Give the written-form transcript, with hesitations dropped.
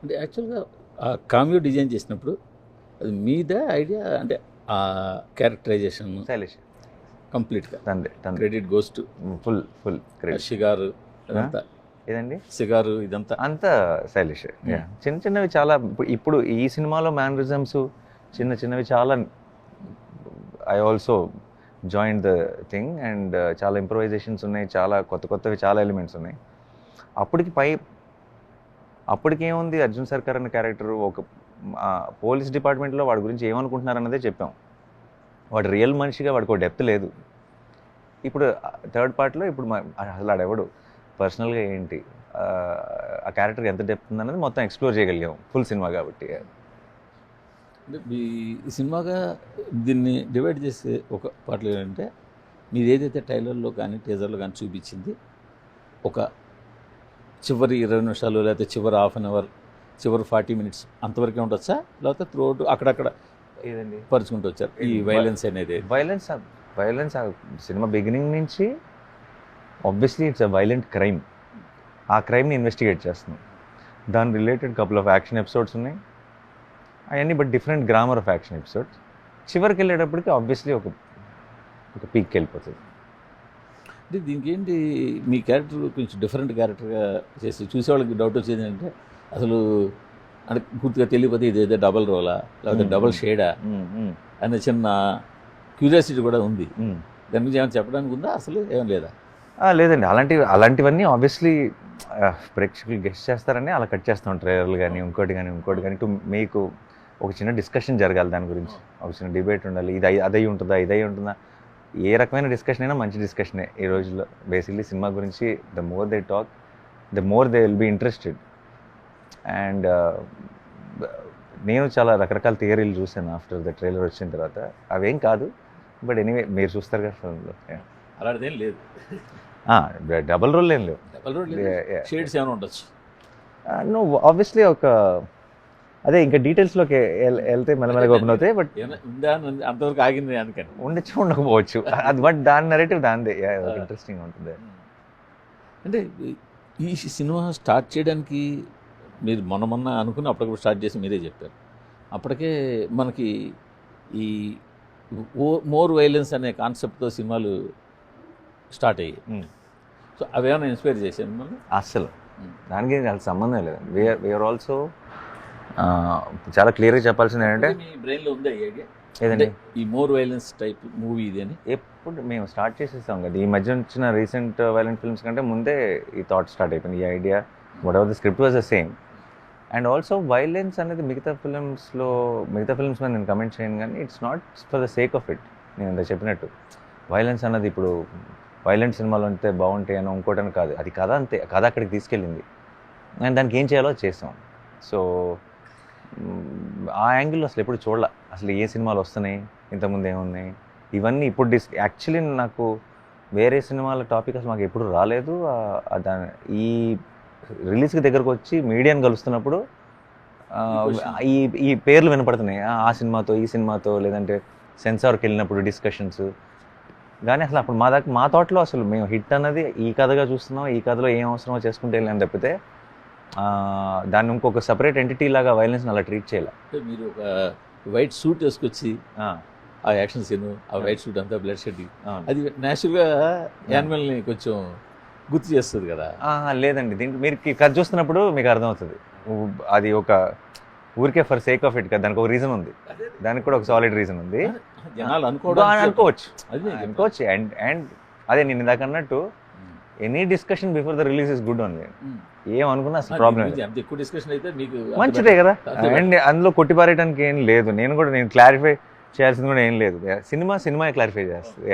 అంటే యాక్చువల్గా ఆ కామియో డిజైన్ చేసినప్పుడు అది మీద ఐడియా అంటే ఆ క్యారెక్టరైజేషన్ శైలేష్ కంప్లీట్గా తండ్రి credit goes to full credit. షిగారు ఇదంతా ఏదండి షిగారు ఇదంతా అంతా శైలేష్. చిన్న చిన్నవి చాలా ఇప్పుడు ఈ సినిమాలో మ్యానరిజమ్స్ చిన్న చిన్నవి చాలా. I also join the thing and చాలా ఇంప్రొవైజేషన్స్ ఉన్నాయి, చాలా కొత్త కొత్తవి చాలా ఎలిమెంట్స్ ఉన్నాయి. అప్పటికేముంది, అర్జున్ సర్కార్ అనే క్యారెక్టర్ ఒక పోలీస్ డిపార్ట్మెంట్లో వాడి గురించి ఏమనుకుంటున్నారన్నదే చెప్పాం. వాడు రియల్ మనిషిగా వాడికి ఒక డెప్త్ లేదు. ఇప్పుడు థర్డ్ పార్ట్లో ఇప్పుడు అసలు ఆడెవడు పర్సనల్గా ఏంటి, ఆ క్యారెక్టర్ ఎంత డెప్త్ ఉందన్నది మొత్తం ఎక్స్ప్లోర్ చేయగలిగాం ఫుల్ సినిమా కాబట్టి. అంటే ఈ సినిమాగా దీన్ని డివైడ్ చేసే ఒక పాటలు ఏంటంటే మీరు ఏదైతే ట్రైలర్లో కానీ టీజర్లో కానీ చూపించింది ఒక చివరి 20 నిమిషాలు లేకపోతే చివరి హాఫ్ అన్ అవర్ చివరి 40 మినిట్స్ అంతవరకే ఉండొచ్చా, లేకపోతే త్రూఅవుట్ అక్కడక్కడ ఏదండి పరుచుకుంటూ వచ్చారు ఈ వైలెన్స్ అనేది? వైలెన్స్ సినిమా బిగినింగ్ నుంచి obviously it's a violent crime. ఆ క్రైమ్ని ఇన్వెస్టిగేట్ చేస్తున్నాం. దాని related couple of action episodes ఉన్నాయి అవన్నీ, but different grammar of action episodes. చివరికి వెళ్ళేటప్పటికి ఆబ్వియస్లీ ఒక పీక్కి వెళ్ళిపోతుంది. అంటే దీనికి ఏంటి మీ క్యారెక్టర్ కొంచెం డిఫరెంట్ క్యారెక్టర్గా చేసి చూసేవాళ్ళకి డౌట్ వచ్చేది అంటే అసలు అంటే పూర్తిగా తెలియకపోతే ఇదేదో డబల్ రోలా లేకపోతే డబల్ షేడా అనే చిన్న క్యూరియాసిటీ కూడా ఉంది. దాని గురించి ఏమైనా చెప్పడానికి ఉందా, అసలు ఏం లేదా? లేదండి, అలాంటివన్నీ ఆబ్వియస్లీ ప్రేక్షకులు గెస్ట్ చేస్తారని అలా కట్ చేస్తాం. ట్రైలర్లు కానీ ఇంకోటి కానీ టు మీకు ఒక చిన్న డిస్కషన్ జరగాలి, దాని గురించి ఒక చిన్న డిబేట్ ఉండాలి. ఇది అదై ఉంటుందా, ఇదై ఉంటుందా, ఏ రకమైన డిస్కషన్ అయినా మంచి డిస్కషనే ఈ రోజుల్లో. బేసిక్లీ సినిమా గురించి the more they talk the more they will be interested. And నేను చాలా రకరకాల థియరీలు చూసాను ఆఫ్టర్ ద ట్రైలర్ వచ్చిన తర్వాత. అవేం కాదు, బట్ ఎనీవే మీరు చూస్తారు కదా ఫిల్మ్లో. అలాంటిదేం లేదు, డబల్ రోల్ ఏం లేవు. డబల్ రోల్ షేడ్స్ ఏమైనా ఉండొచ్చు. నువ్వు ఆబ్వియస్లీ ఒక అదే ఇంకా డీటెయిల్స్లోకి వెళ్తే మెల్లమెల్లగా ఓపెన్ అవుతాయి. బట్ అంతవరకు ఆగింది అందుకని ఉండొచ్చు ఉండకపోవచ్చు, అది బట్ దాని నెరేటివ్ దానిదే ఇంట్రెస్టింగ్ ఉంటుంది. అంటే ఈ సినిమా స్టార్ట్ చేయడానికి మీరు మొన్న అనుకుని అప్పటికప్పుడు స్టార్ట్ చేసి మీరే చెప్పారు. అప్పటికే మనకి ఈ మోర్ వైలెన్స్ అనే కాన్సెప్ట్తో సినిమాలు స్టార్ట్ అయ్యాయి. సో అవేమైనా ఇన్స్పైర్ చేశాను మిమ్మల్ని? అస్సలు దానికి వాళ్ళకి సంబంధం లేదు. వీఆర్ ఆల్సో చాలా క్లియర్గా చెప్పాల్సింది ఏంటంటే మీ బ్రెయిన్లో ఉంది ఐడియా ఏదండి ఈ మోర్ వైలెన్స్ టైప్ మూవీ ఇది అని? ఎప్పుడు మేము స్టార్ట్ చేసేస్తాం కదా, ఈ మధ్య వచ్చిన రీసెంట్ వైలెంట్ ఫిల్మ్స్ కంటే ముందే ఈ థాట్ స్టార్ట్ అయిపోయింది. ఈ idea what ever the script was the same. And also violence అనేది మిగతా ఫిల్మ్స్ మీద నేను కమెంట్ చేయను, కానీ it's not for the sake of it. నేను ఇంత చెప్పినట్టు వైలెన్స్ అన్నది ఇప్పుడు వైలెంట్ సినిమాలు ఉంటే బాగుంటాయి అని ఇంకోటని కాదు, అది కథ అంతే, కథ అక్కడికి తీసుకెళ్ళింది అండ్ దానికి ఏం చేయాలో చేసాం. సో ఆ యాంగిల్లో అసలు ఎప్పుడు చూడాల, అసలు ఏ సినిమాలు వస్తున్నాయి, ఇంతకుముందు ఏమున్నాయి, ఇవన్నీ ఇప్పుడు యాక్చువల్లీ నాకు వేరే సినిమాల టాపిక్ అసలు మాకు ఎప్పుడు రాలేదు. ఈ రిలీజ్కి దగ్గరకు వచ్చి మీడియాని కలుస్తున్నప్పుడు ఈ పేర్లు వినపడుతున్నాయి, ఆ సినిమాతో ఈ సినిమాతో, లేదంటే సెన్సార్కి వెళ్ళినప్పుడు డిస్కషన్స్. కానీ అసలు అప్పుడు మా తోటలో అసలు మేము హిట్ అన్నది ఈ కథగా చూస్తున్నాం, ఈ కథలో ఏం అవసరమో చేసుకుంటే వెళ్ళాం తప్పితే దాన్ని ఇంకొక సపరేట్ ఎంటిటీ లాగా వైలెన్స్ని అలా ట్రీట్ చేయాలి. మీరు ఒక వైట్ సూట్ వేసుకొచ్చి ఆ యాక్షన్ సీన్, ఆ వైట్ సూట్ అంతా బ్లడ్ షెడ్, అది న్యాచురల్గా యానిమల్ని కొంచెం గుర్తు చేస్తుంది కదా? లేదండి, దీనికి మీరు కథ చూస్తున్నప్పుడు మీకు అర్థమవుతుంది. అది ఒక ఊరికే ఫర్ సేక్ ఆఫ్ ఇట్ కదా, దానికి ఒక రీజన్ ఉంది, దానికి కూడా ఒక సాలిడ్ రీజన్ ఉంది. జనాలు అనుకోవచ్చు. అండ్ అదే నేను ఇందాక అన్నట్టు any discussion before the release is good only. ఏమనుకున్నా అసలు ప్రాబ్లం ఎక్కువ డిస్కషన్ అయితే మీకు మంచిదే కదా. అండ్ అందులో కొట్టిపారేయడానికి ఏం లేదు, నేను క్లారిఫై చేయాల్సింది కూడా ఏం లేదు. సినిమా క్లారిఫై చేస్తుంది.